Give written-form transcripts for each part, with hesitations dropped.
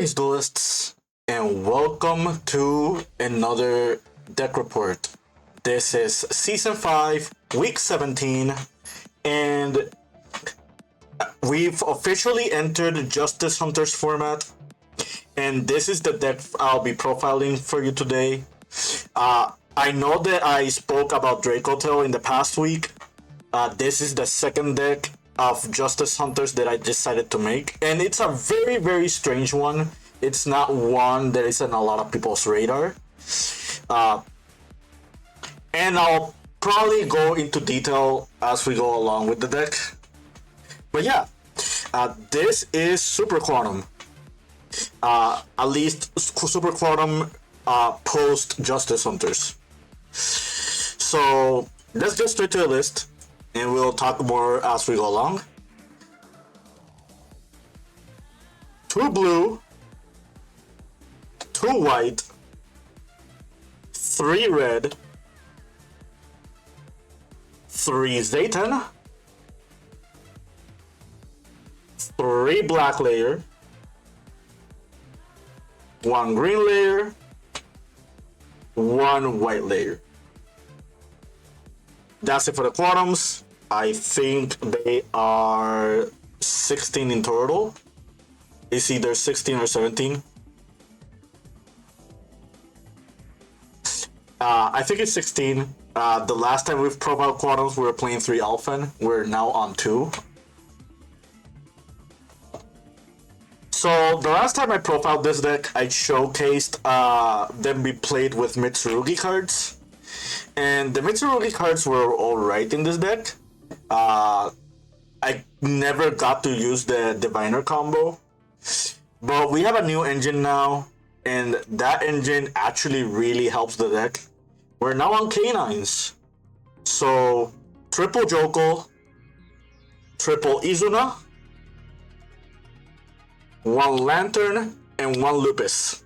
Greetings, duelists, and welcome to another deck report. This is Season 5, Week 17, and we've officially entered Justice Hunters format, and this is the deck I'll be profiling for you today. I know that I spoke about Dracotail in the past week. This is the second deck of Justice Hunters that I decided to make, and it's a very, very strange one. It's not one that is on a lot of people's radar. And I'll probably go into detail as we go along with the deck. But yeah, this is Super Quantum. At least Super Quantum post Justice Hunters. So let's get straight to the list, and we'll talk more as we go along. 2 blue, 2 white, 3 red, 3 Zayton, 3 black layer, 1 green layer, 1 white layer. That's it for the quantums. I think they are 16 in total. It's either 16 or 17. I think it's 16. The last time we've profiled quantums, we were playing 3 Alphen. We're now on 2. So the last time I profiled this deck, I showcased them be played with Mitsurugi cards. And the Mitsurugi cards were alright in this deck. I never got to use the Diviner combo. But we have a new engine now, and that engine actually really helps the deck. We're now on K9s. So, triple Joko, triple Izuna, 1 Lantern, and 1 Lupus.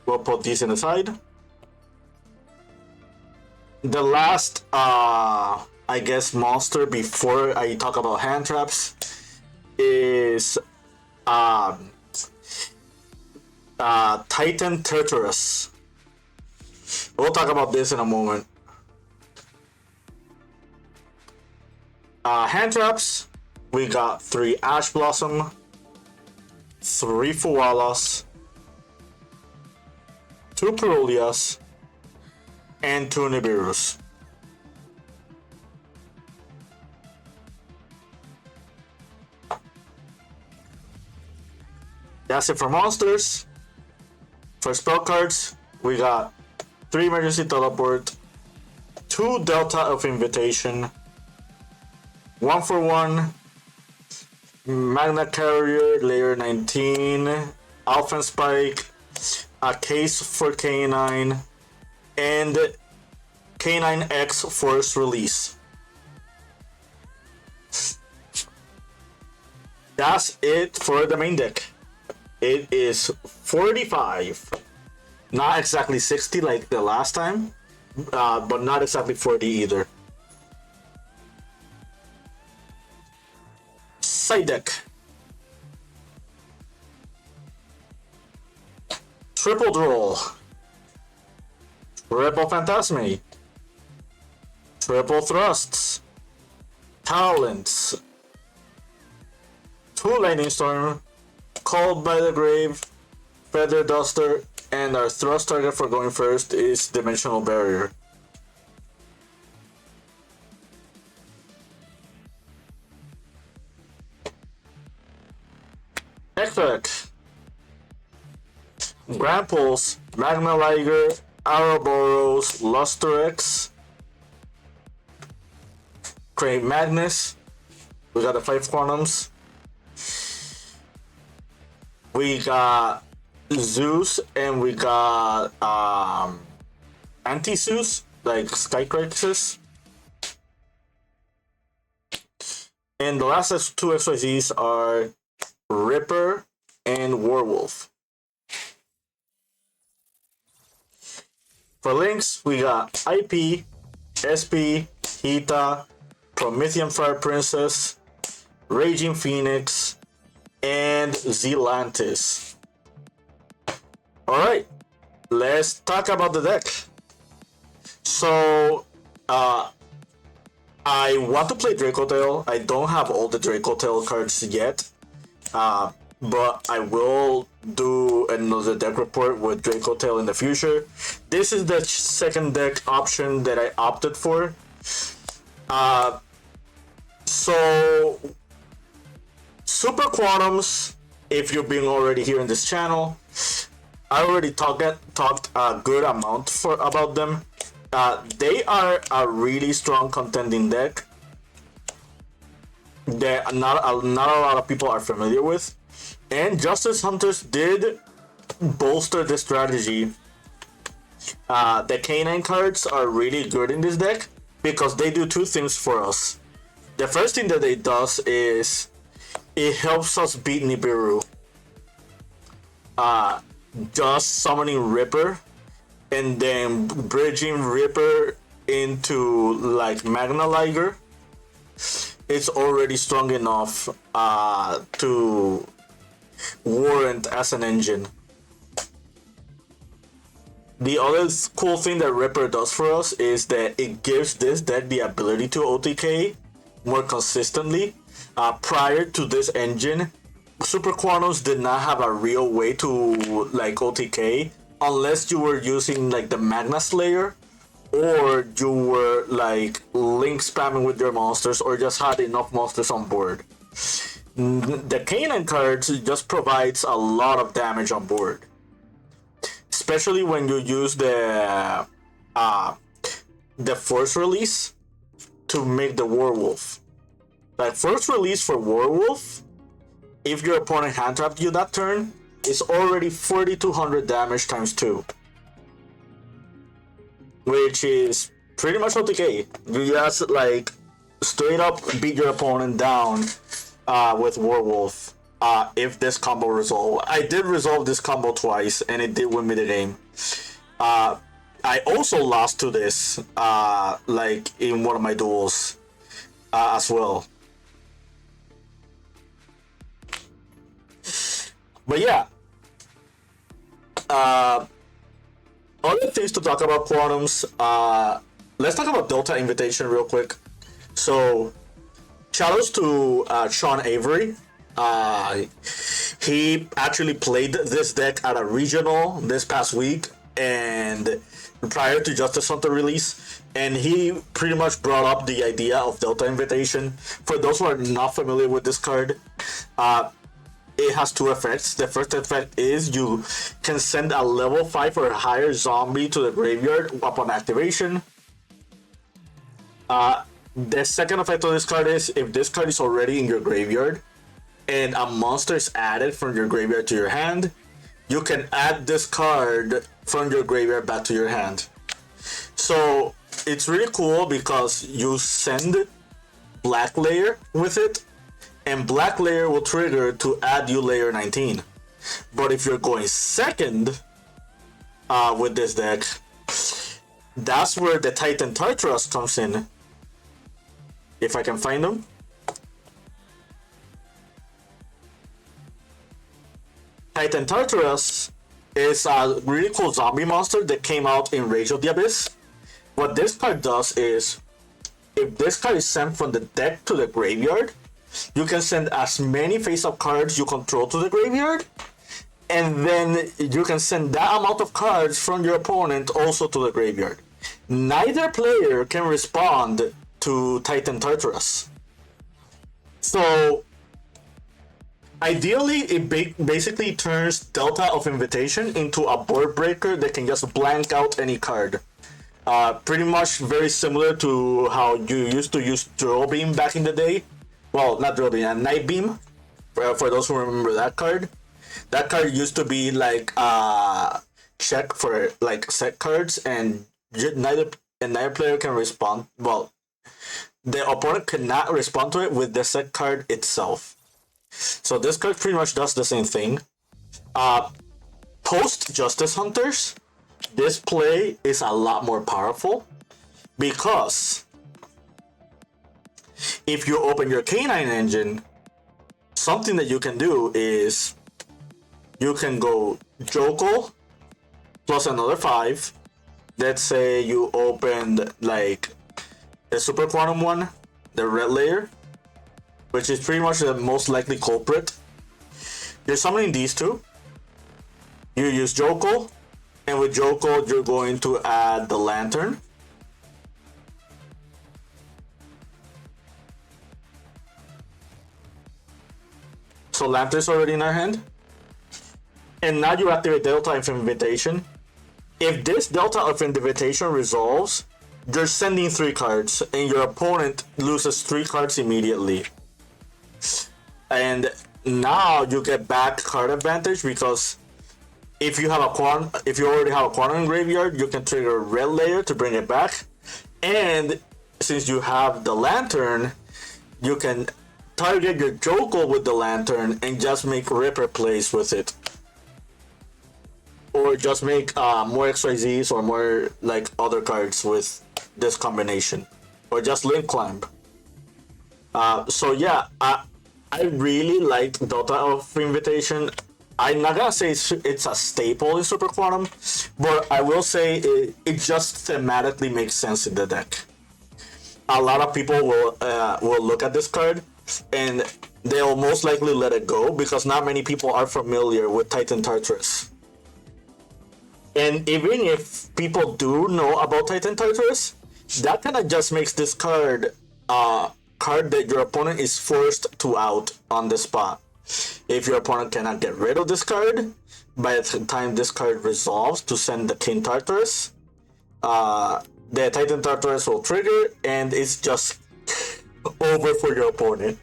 We'll put these in the side. The last, I guess, monster before I talk about hand traps is Titan Tartarus. We'll talk about this in a moment. Hand traps, we got 3 Ash Blossom, 3 Fualas, 2 Perulias, and 2 Nibiru's. That's it for monsters. For spell cards, we got 3 Emergency Teleport, 2 Delta of Invitation, 1 for 1 Magna Carrier Layer 19, Alphen Spike, a case for K9, and K9X Force Release. That's it for the main deck. It is 45. Not exactly 60 like the last time, but not exactly 40 either. Side deck. Triple Droll, Triple Phantasme, Triple Thrusts, Talents, 2 Lightning Storm, Called by the Grave, Feather Duster, and our thrust target for going first is Dimensional Barrier. X-Deck. Gramples, Magma Liger, Ouroboros, Lusterex, Crave Magnus. We got the 5 quantums. We got Zeus, and we got Anti-Zeus, like Sky Crisis. And the last 2 XYZs are Ripper and Warwolf. For links, we got IP, SP, Hita, Promethean Fire Princess, Raging Phoenix, and Zealantis. Alright, let's talk about the deck. So, I want to play Dracotail. I don't have all the Dracotail cards yet, but I will do another deck report with Dracotail in the future. This is the second deck option that I opted for. So, Super Quantums, if you've been already here in this channel, I already talked a good amount about them. They are a really strong contending deck that not a lot of people are familiar with, and Justice Hunters did bolster the strategy. The Canine cards are really good in this deck because they do two things for us. The first thing that it does is it helps us beat Nibiru. Just summoning Ripper and then bridging Ripper into like Magna Liger, it's already strong enough to warrant as an engine. The other cool thing that Ripper does for us is that it gives this deck the ability to OTK more consistently. Prior to this engine, Super Quantums did not have a real way to like OTK unless you were using like the Magna Slayer, or you were like link spamming with your monsters, or just had enough monsters on board. The Canine cards just provides a lot of damage on board, especially when you use the Force Release to make the Werewolf. Like Force Release for Werewolf, if your opponent hand trapped you that turn, it's already 4,200 damage times 2, which is pretty much OTK. You just like straight up beat your opponent down with Werewolf. If this combo resolve, I did resolve this combo twice, and it did win me the game. I also lost to this, like in one of my duels, as well. But yeah, other things to talk about Quantums. Let's talk about Delta Invitation real quick. So, shoutouts to Sean Avery. He actually played this deck at a regional this past week, and prior to Justice Hunter release, and he pretty much brought up the idea of Delta Invitation. For those who are not familiar with this card, it has two effects. The first effect is you can send a level 5 or higher zombie to the graveyard upon activation. The second effect of this card is if this card is already in your graveyard and a monster is added from your graveyard to your hand, you can add this card from your graveyard back to your hand. So it's really cool because you send Black Layer with it, and Black Layer will trigger to add you layer 19. But if you're going second with this deck, that's where the Titan Tartarus comes in. If I can find them. Titan Tartarus is a really cool zombie monster that came out in Rage of the Abyss. What this card does is, if this card is sent from the deck to the graveyard, you can send as many face-up cards you control to the graveyard, and then you can send that amount of cards from your opponent also to the graveyard. Neither player can respond to Titan Tartarus. So, ideally, it basically turns Delta of Invitation into a board breaker that can just blank out any card. Pretty much very similar to how you used to use Drill Beam back in the day. Well, not Drill Beam, Night Beam. For those who remember that card. That card used to be like check for like set cards, and neither player can respond. Well, the opponent cannot respond to it with the set card itself. So this card pretty much does the same thing. Post Justice Hunters, this play is a lot more powerful because if you open your Canine engine something that you can do is you can go Joko plus another 5. Let's say you opened like the Super Quantum one, the red layer, which is pretty much the most likely culprit. You're summoning these two. You use Joko, and with Joko, you're going to add the Lantern. So Lantern's already in our hand. And now you activate Delta of Invitation. If this Delta of Invitation resolves, you're sending 3 cards, and your opponent loses 3 cards immediately. And now you get back card advantage because if you already have a Quantum Graveyard, you can trigger Red Layer to bring it back. And since you have the Lantern, you can target your Joko with the Lantern and just make Ripper plays with it. Or just make more XYZs or more like other cards with this combination. Or just Link Climb. So yeah, I really liked Delta of Invitation. I'm not gonna say it's a staple in Super Quantum, but I will say it just thematically makes sense in the deck. A lot of people will look at this card and they'll most likely let it go because not many people are familiar with Titan Tartarus. And even if people do know about Titan Tartarus, that kind of just makes this card card that your opponent is forced to out on the spot. If your opponent cannot get rid of this card, by the time this card resolves to send the King Tartarus, the Titan Tartarus will trigger and it's just over for your opponent.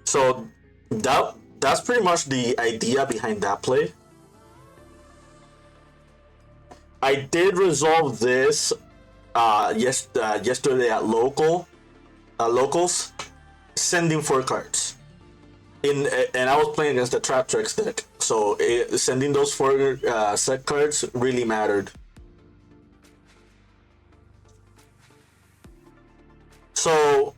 So that's pretty much the idea behind that play. I did resolve this yesterday at locals, sending 4 cards. And I was playing against the Trap Tricks deck, so sending those 4 set cards really mattered. So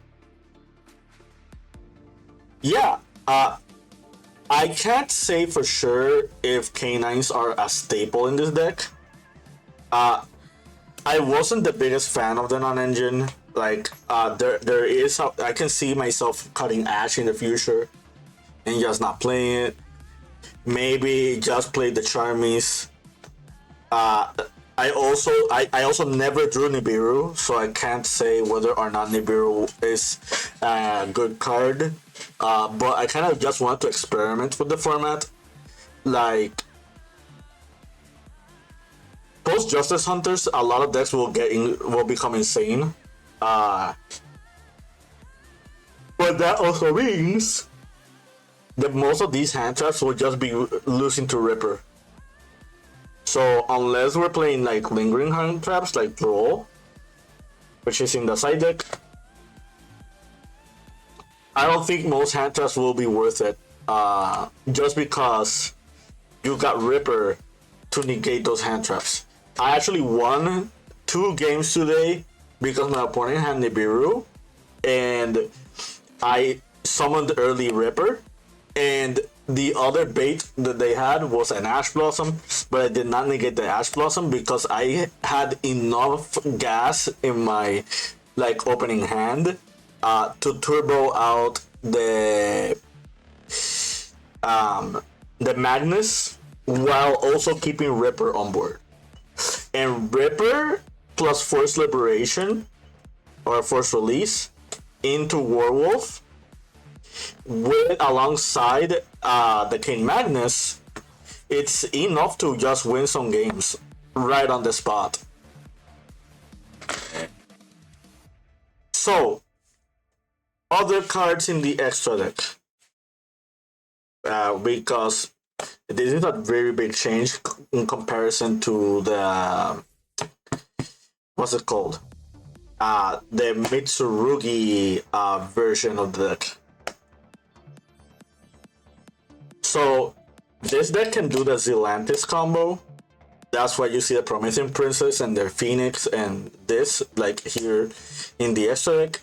yeah, I can't say for sure if K9s are a staple in this deck. I wasn't the biggest fan of the non-engine. Like, there is, I can see myself cutting Ash in the future and just not playing it. Maybe just play the Charmies. I also never drew Nibiru, so I can't say whether or not Nibiru is a good card. But I kind of just want to experiment with the format. Like, post Justice Hunters, a lot of decks will become insane. But that also means that most of these hand traps will just be losing to Ripper. So unless we're playing like lingering hand traps like Draw, which is in the side deck, I don't think most hand traps will be worth it. Just because you got Ripper to negate those hand traps. I actually won 2 games today because my opponent had Nibiru and I summoned early Ripper, and the other bait that they had was an Ash Blossom, but I did not negate the Ash Blossom because I had enough gas in my like opening hand to turbo out the Magnus while also keeping Ripper on board. And Ripper plus Force Liberation or Force Release into Werewolf alongside the King Magnus, it's enough to just win some games right on the spot. So, other cards in the extra deck. Because this is a very big change in comparison to the what's it called? The Mitsurugi version of the deck. So this deck can do the Zelantis combo. That's why you see the Promethean Princess and their Phoenix and this like here in the extra deck.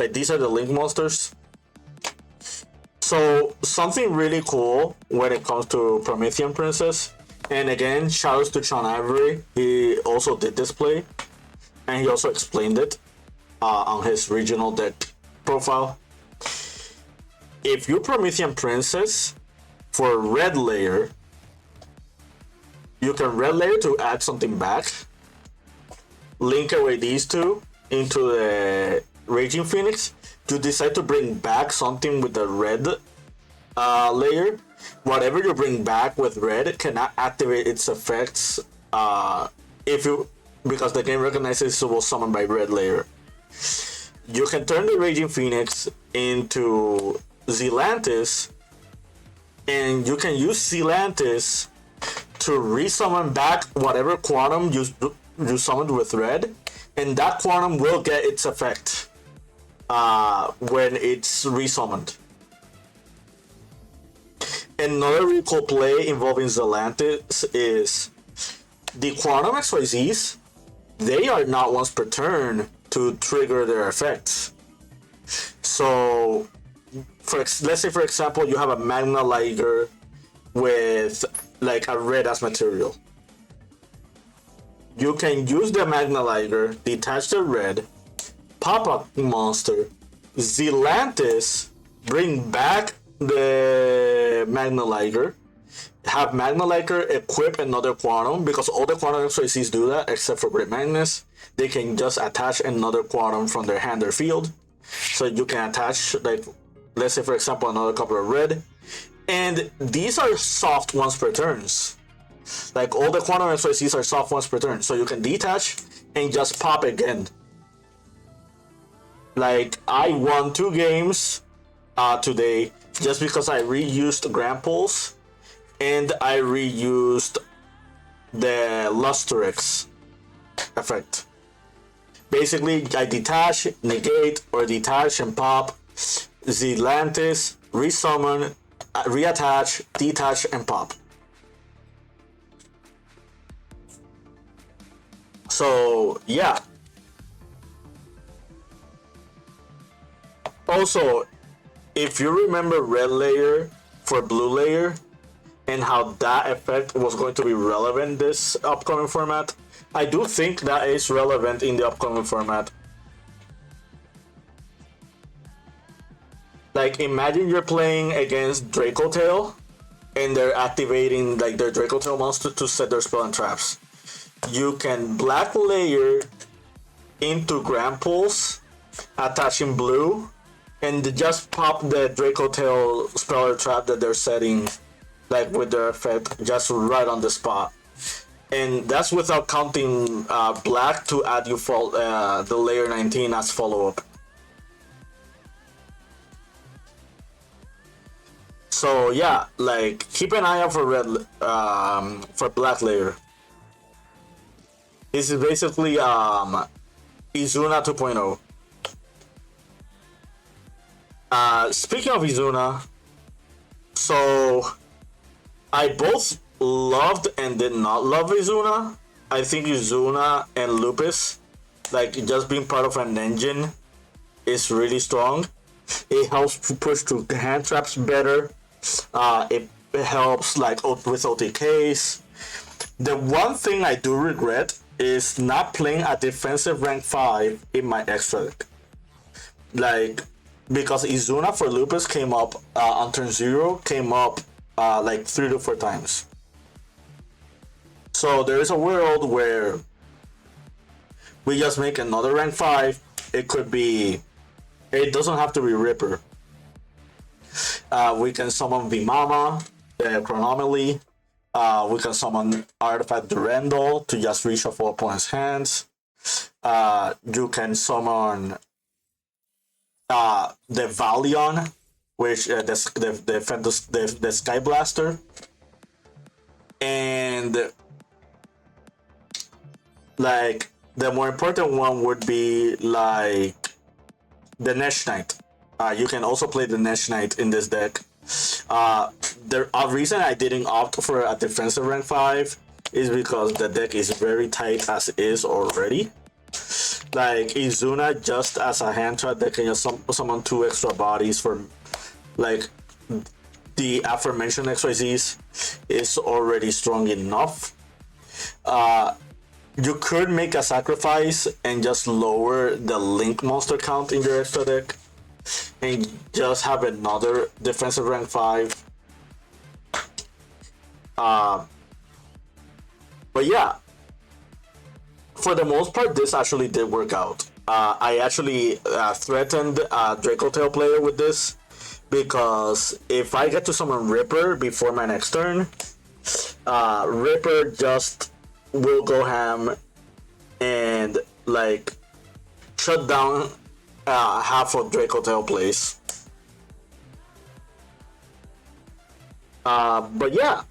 Like these are the link monsters. So something really cool when it comes to Promethean Princess, and again, shoutouts to Sean Avery. He also did this play, and he also explained it on his regional deck profile. If you Promethean Princess for red layer, you can red layer to add something back, link away these two into the Raging Phoenix. You decide to bring back something with the red layer. Whatever you bring back with red cannot activate its effects because the game recognizes it was summoned by red layer. You can turn the Raging Phoenix into Zealantis, and you can use Zealantis to resummon back whatever quantum you summoned with red, and that quantum will get its effect when it's resummoned. Another really cool play involving Zealantis is the Quantum XYZs. They are not once per turn to trigger their effects. So, let's say for example you have a Magna Liger with like a red as material. You can use the Magna Liger, detach the red, pop a monster, Zealantis, bring back the Magna Liger, have Magna Liger equip another quantum, because all the quantum XYZs do that except for Great Magnus. They can just attach another quantum from their hand or field. So you can attach, like, let's say for example, another couple of red. And these are soft once per turns. Like all the quantum XYZs are soft once per turn. So you can detach and just pop again. Like I won 2 games today just because I reused Grand Pulse and I reused the Lustrix effect. Basically, I detach, negate, or detach and pop Zealantis, resummon, reattach, detach, and pop. So, yeah. Also, if you remember red layer for blue layer and how that effect was going to be relevant this upcoming format, I do think that is relevant in the upcoming format. Like imagine you're playing against Draco Tail and they're activating like their Draco Tail monster to set their spell and traps. You can black layer into Grand Pulse, attaching blue, and just pop the Draco Tail spell or trap that they're setting, like with their effect, just right on the spot. And that's without counting black to add you the layer 19 as follow-up. So yeah, like keep an eye out for red, for black layer. This is basically Izuna 2.0. Speaking of Izuna, so I both loved and did not love Izuna. I think Izuna and Lupus, like just being part of an engine, is really strong. It helps push through hand traps better. It helps like with OTKs. The one thing I do regret is not playing a defensive rank 5 in my extra deck. Like, because Izuna for Lupus came up on turn 0, came up like 3 to 4 times. So there is a world where we just make another rank 5. It could be, it doesn't have to be Ripper. We can summon Vimama, the Chronomaly. We can summon Artifact Durandal to just reshuffle opponent's hands. You can summon the Valion, which the Sky Blaster, and like the more important one would be like the Nesh Knight. You can also play the Nesh Knight in this deck. The reason I didn't opt for a defensive rank 5 is because the deck is very tight as is already. like Izuna just as a hand trap that can just summon 2 extra bodies for like the aforementioned XYZs is already strong enough. You could make a sacrifice and just lower the Link monster count in your extra deck and just have another defensive rank 5. But yeah, for the most part, this actually did work out. I actually threatened a Draco Tail player with this because if I get to summon Ripper before my next turn, Ripper just will go ham and like shut down half of Draco Tail plays. But yeah,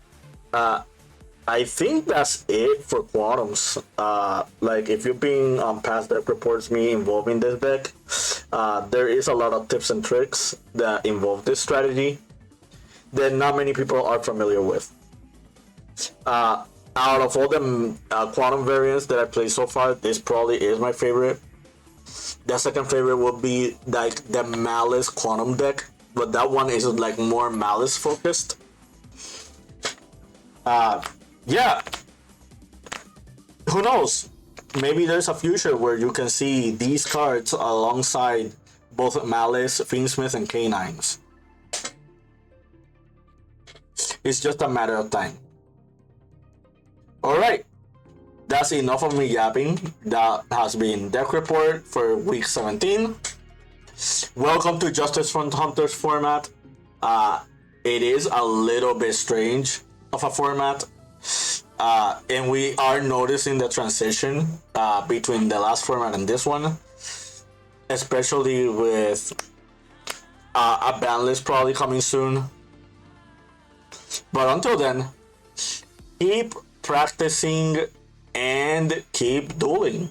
I think that's it for Quantums. Like if you're being past deck reports me involving this deck, there is a lot of tips and tricks that involve this strategy that not many people are familiar with. Out of all the Quantum variants that I played so far, this probably is my favorite. The second favorite would be like the Malice Quantum deck, but that one is like more Malice focused. Yeah, who knows? Maybe there's a future where you can see these cards alongside both Malice, Fiendsmith, and Canines. It's just a matter of time. Alright, that's enough of me yapping. That has been Deck Report for week 17. Welcome to Justice Front Hunters format. It is a little bit strange of a format. And we are noticing the transition between the last format and this one. Especially with a ban list probably coming soon. But until then, keep practicing and keep dueling.